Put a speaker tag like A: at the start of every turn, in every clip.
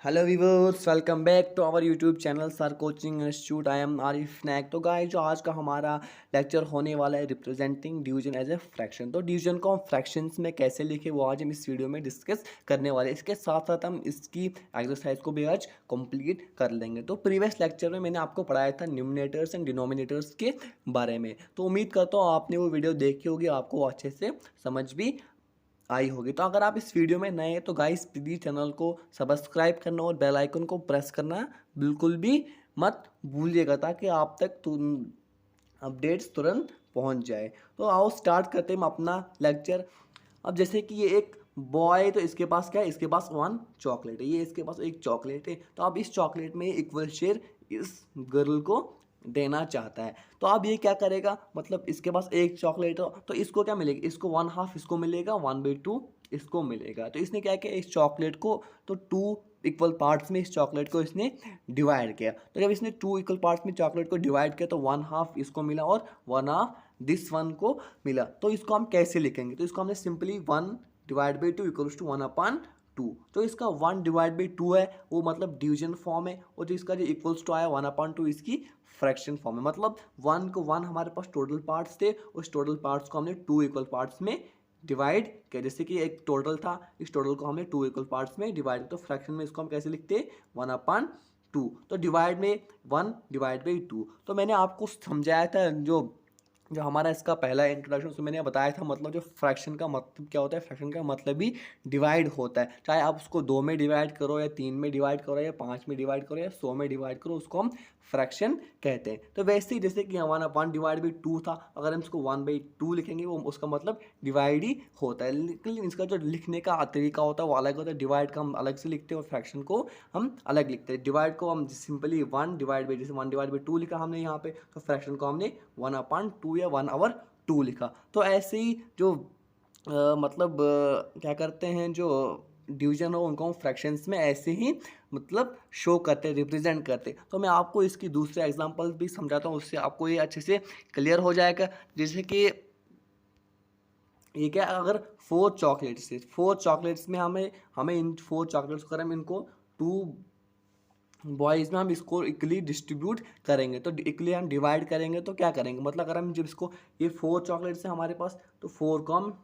A: Hello viewers, welcome back to our YouTube channel sir coaching institute. I am Arif Nayak. तो guys, जो आज का हमारा लेक्चर होने वाला है representing division as a fraction. तो डिवीजन को हम फ्रैक्शंस में कैसे लिखे वो आज हम इस वीडियो में डिस्कस करने वाले हैं। इसके साथ साथ हम इसकी एक्सरसाइज को भी आज कंप्लीट कर लेंगे। तो प्रीवियस लेक्चर में मैंने आपको पढ़ाया था न्यूमिनेटर्स एंड डिनोमिनेटर्स के बारे में। तो उम्मीद करता हूँ आपने वो वीडियो देखी होगी, आपको अच्छे से समझ भी आई होगी। तो अगर आप इस वीडियो में नए हैं तो गाइस प्लीज चैनल को सब्सक्राइब करना और बेल आइकन को प्रेस करना बिल्कुल भी मत भूलिएगा, ताकि आप तक अपडेट्स तुरंत पहुंच जाए। तो आओ स्टार्ट करते हैं हम अपना लेक्चर। अब जैसे कि ये एक बॉय, तो इसके पास क्या है, इसके पास वन चॉकलेट है, ये इसके पास एक चॉकलेट है। तो अब इस चॉकलेट में इक्वल शेयर इस गर्ल को देना चाहता है। तो अब ये क्या करेगा, मतलब इसके पास एक चॉकलेट हो तो इसको क्या मिलेगा, इसको वन हाफ इसको मिलेगा, 1/2 इसको मिलेगा। तो इसने क्या किया, इस चॉकलेट को तो टू इक्वल पार्ट्स में इस चॉकलेट को इसने डिवाइड किया। तो जब इसने टू इक्वल पार्ट्स में चॉकलेट को डिवाइड किया तो वन हाफ इसको मिला और वन हाफ दिस वन को मिला। तो इसको हम कैसे लिखेंगे, तो इसको हमने सिंपली 1/2 इक्वल्स टू 1/2। तो इसका 1/2 है वो मतलब डिवीजन फॉर्म है, और जो इसका जो इक्वल्स टू आया 1/2 इसकी फ्रैक्शन फॉर्म है। मतलब वन हमारे पास टोटल पार्ट्स थे, उस टोटल पार्ट्स को हमने टू इक्वल पार्ट्स में डिवाइड किया। जैसे कि एक टोटल था, इस टोटल को हमने टू इक्वल पार्ट्स में डिवाइड किया। तो फ्रैक्शन में इसको हम कैसे लिखते हैं, 1/2। तो डिवाइड में 1/2। तो मैंने आपको समझाया था, जो जो हमारा इसका पहला इंट्रोडक्शन उसमें मैंने बताया था, मतलब जो फ्रैक्शन का मतलब क्या होता है, फ्रैक्शन का मतलब ही डिवाइड होता है। चाहे आप उसको 2 में डिवाइड करो या 3 में डिवाइड करो या 5 में डिवाइड करो या 100 में डिवाइड करो, उसको हम फ्रैक्शन कहते हैं। तो वैसे ही जैसे कि हमारा 1/2 था, अगर हम इसको 1/2 लिखेंगे वो उसका मतलब डिवाइड ही होता है। लेकिन इसका जो लिखने का तरीका होता है वो अलग होता है। डिवाइड का हम अलग से लिखते हैं और फ्रैक्शन को हम अलग लिखते हैं। डिवाइड को हम सिंपली 1/2, जैसे 1/2 लिखा हमने यहाँ पे, तो फ्रैक्शन को हमने 1/2 या 1/2 लिखा। तो ऐसे ही जो मतलब क्या करते हैं, जो डिवीजन हो उनको हम फ्रैक्शंस में ऐसे ही मतलब शो करते हैं, रिप्रेजेंट करते हैं। तो मैं आपको इसकी दूसरे एग्जांपल भी समझाता हूँ, उससे आपको ये अच्छे से क्लियर हो जाएगा। जैसे कि ये क्या, अगर 4 चॉकलेट्स है, 4 चॉकलेट्स में हमें हमें इन 4 चॉकलेट्स को, अगर हम इनको टू बॉयज़ में हम इसको इक्वली डिस्ट्रीब्यूट करेंगे, तो इक्वली हम डिवाइड करेंगे तो क्या करेंगे, मतलब अगर हम जब इसको, ये 4 चॉकलेट्स है हमारे पास, तो 4 को हम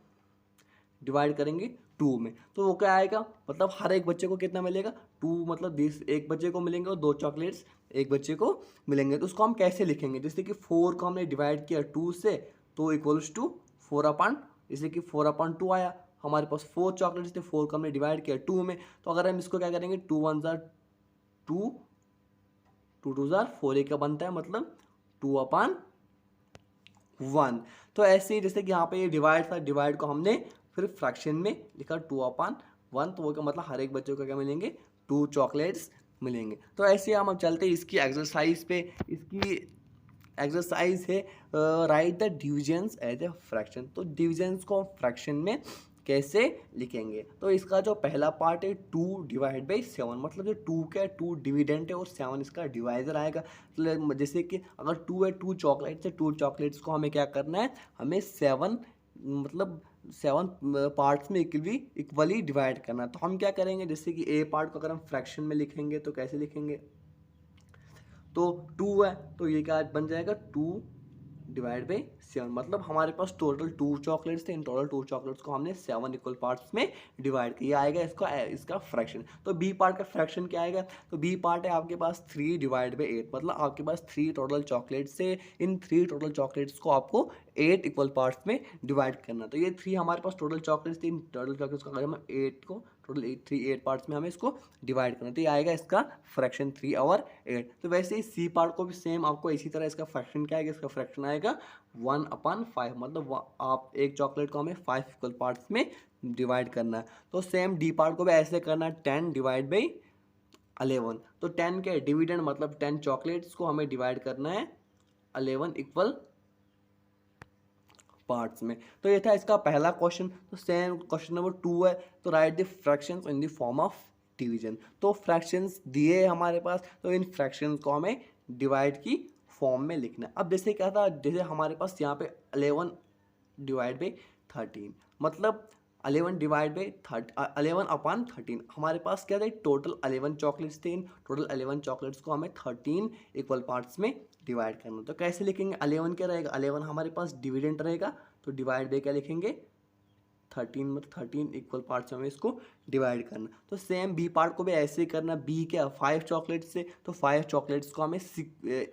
A: डिवाइड करेंगे 2 में, तो वो क्या आएगा, मतलब हर एक बच्चे को कितना मिलेगा, 2, मतलब 10 एक बच्चे को मिलेंगे और 2 चॉकलेट्स एक बच्चे को मिलेंगे। तो उसको हम कैसे लिखेंगे, जैसे कि 4 को हमने डिवाइड किया 2 से, तो इक्वल्स टू 4/, जैसे कि 4/2 आया। हमारे पास 4 चॉकलेट्स थे, 4 को हमने डिवाइड किया 2 में, तो अगर हम इसको क्या करेंगे, 2 2 जार 4 का बनता है, मतलब 2/1। तो ऐसे ही जैसे कि यहाँ पे ये डिवाइड था, डिवाइड को हमने फिर फ्रैक्शन में लिखा 2/1, तो वो क्या मतलब हर एक बच्चे को क्या मिलेंगे, 2 चॉकलेट्स मिलेंगे। तो ऐसे हम अब चलते हैं इसकी एक्सरसाइज पे। इसकी एक्सरसाइज है write the divisions as a fraction. तो डिविजन्स को फ्रैक्शन में कैसे लिखेंगे, तो इसका जो पहला पार्ट है 2/7, मतलब जो 2 का 2 डिविडेंट है और 7 इसका डिवाइजर आएगा। तो जैसे कि अगर 2 है, 2 चॉकलेट्स है, 2 चॉकलेट्स को हमें क्या करना है, हमें 7 मतलब 7 पार्ट्स में इक्वली डिवाइड करना है। तो हम क्या करेंगे, जैसे कि ए पार्ट को अगर हम फ्रैक्शन में लिखेंगे तो कैसे लिखेंगे, तो 2 है तो ये क्या बन जाएगा, 2/7, मतलब हमारे पास टोटल 2 चॉकलेट्स थे, इन टोटल 2 चॉकलेट्स को हमने 7 इक्वल पार्ट्स में डिवाइड किया, आएगा इसका फ्रैक्शन। तो बी पार्ट का फ्रैक्शन क्या आएगा, तो बी पार्ट है आपके पास 3/8, मतलब आपके पास 3 टोटल चॉकलेट्स से, इन 3 टोटल चॉकलेट्स को आपको 8 इक्वल पार्ट्स में डिवाइड करना। तो ये 3 हमारे पास टोटल चॉकलेट्स थी, इन टोटल चॉकलेट्स को अगर हम 8 को टोटल 8 पार्ट्स में हमें इसको डिवाइड करना, तो ये आएगा इसका फ्रैक्शन 3/8। तो वैसे ही सी पार्ट को भी सेम आपको इसी तरह इसका फ्रैक्शन क्या आएगा, इसका फ्रैक्शन आएगा 1/5, मतलब आप एक चॉकलेट को हमें 5 इक्वल पार्ट्स में डिवाइड करना है। तो सेम डी पार्ट को भी ऐसे करना है, 10/11। तो 10 के डिविडेंड मतलब 10 चॉकलेट्स को हमें डिवाइड करना है 11 इक्वल पार्ट्स में। तो ये था इसका पहला क्वेश्चन। तो सेम क्वेश्चन नंबर 2 है, तो right the fractions in the form of division. तो फ्रैक्शंस दिए हमारे पास, तो इन फ्रैक्शंस को हमें डिवाइड की फॉर्म में लिखना है। अब जैसे क्या था, जैसे हमारे पास यहाँ पे 11/13, मतलब 11 डिवाइड बाई 11/13। हमारे पास क्या थे, टोटल 11 चॉकलेट्स थे। टोटल 11 चॉकलेट्स को हमें 13 इक्वल पार्ट्स में डिवाइड करना। तो कैसे लिखेंगे, 11 क्या रहेगा, 11 हमारे पास डिविडेंट रहेगा, तो डिवाइड बाई क्या लिखेंगे 13, मतलब 13 इक्वल पार्ट्स में हमें इसको डिवाइड करना। तो सेम बी पार्ट को भी ऐसे ही करना। बी क्या 5 चॉकलेट्स से, तो 5 चॉकलेट्स को हमें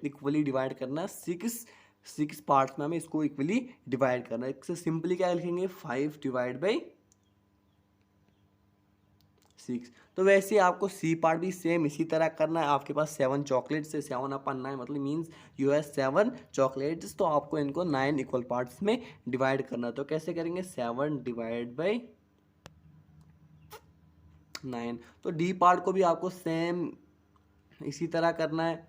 A: इक्वली डिवाइड करना, 6 पार्ट्स में हमें इसको इक्वली डिवाइड करना। इससे सिंपली क्या लिखेंगे 5 डिवाइड बाई 6। तो वैसे आपको सी पार्ट भी सेम इसी तरह करना है। आपके पास 7 चॉकलेट्स है, 7/9 मतलब मीन्स यू हैव 7 चॉकलेट्स, तो आपको इनको 9 इक्वल पार्ट्स में डिवाइड करना। तो कैसे करेंगे 7 डिवाइड बाई 9। तो डी पार्ट को भी आपको सेम इसी तरह करना है,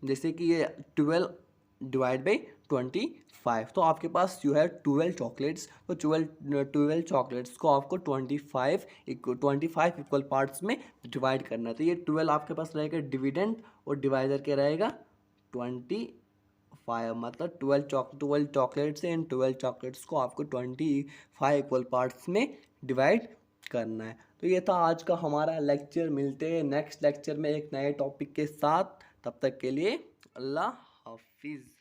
A: जैसे कि ये 12 डिवाइड बाई 25। तो आपके पास जो है 12 चॉकलेट्स, तो 12 चॉकलेट्स को आपको 25 इक्वल पार्ट्स में डिवाइड करना है। तो ये 12 आपके पास रहेगा डिविडेंड, और डिवाइडर क्या रहेगा 25, मतलब 12 चॉकलेट्स हैं, इन 12 चॉकलेट्स को आपको 25 इक्वल पार्ट्स में डिवाइड करना है। तो ये था आज का हमारा लेक्चर। मिलते हैं नेक्स्ट लेक्चर में एक नए टॉपिक के साथ। तब तक के लिए अल्लाह हाफिज़।